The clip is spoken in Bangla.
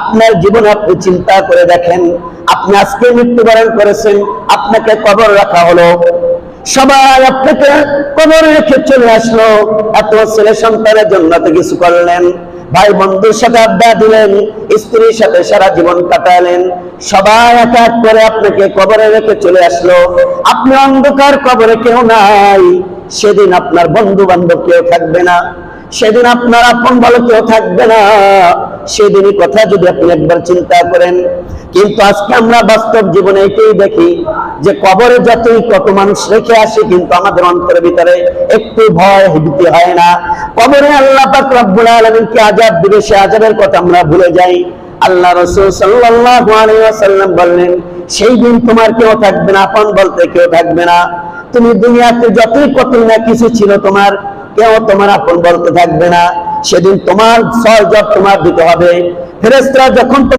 আপনার জীবন আপনি চিন্তা করে দেখেন, আপনি আজকে মৃত্যুবরণ করেছেন, আপনাকে কবর রাখা হলো, সবাই আপনাকে কবরে রেখে চলে আসলো, এত ছেলে সন্তানের জন্য তো কিছু করলেন, ভাই বন্ধুর সাথে আড্ডা দিলেন, স্ত্রীর সাথে সারা জীবন কাটালেন, সবাই এক এক করে আপনাকে কবরে রেখে চলে আসলো, আপনি অন্ধকার কবরে কেউ নাই, সেদিন আপনার বন্ধু বান্ধব কেউ থাকবে না, সেদিন আপনার আপন বলে কেউ থাকবে না, সেদিনই কথা যদি আপনি একবার চিন্তা করেন। কিন্তু আজকে আমরা বাস্তব জীবনে এটাই দেখি যে কবরে যতই কত মানুষ রেখে আসে, কিন্তু আমাদের অন্তরের ভিতরে একটু ভয় ভীতি হয় না। কবরে আল্লাহ পাক রব্বুল আলামিন কি আযাব দিবে, সে আযাবের কথা আমরা ভুলে যাই। আল্লাহ রাসূল সাল্লাল্লাহু আলাইহি ওয়াসাল্লাম বললেন, সেই দিন তোমার কেউ থাকবে না, আপন বলতে কেউ থাকবে না। তুমি দুনিয়াতে যতই কত না কিছু ছিল তোমার, কেউ তোমার আপন বলতে থাকবে না। সেদিন তোমার সওয়াল জবাব তোমার দিতে হবে। ফেরেশতারা যখন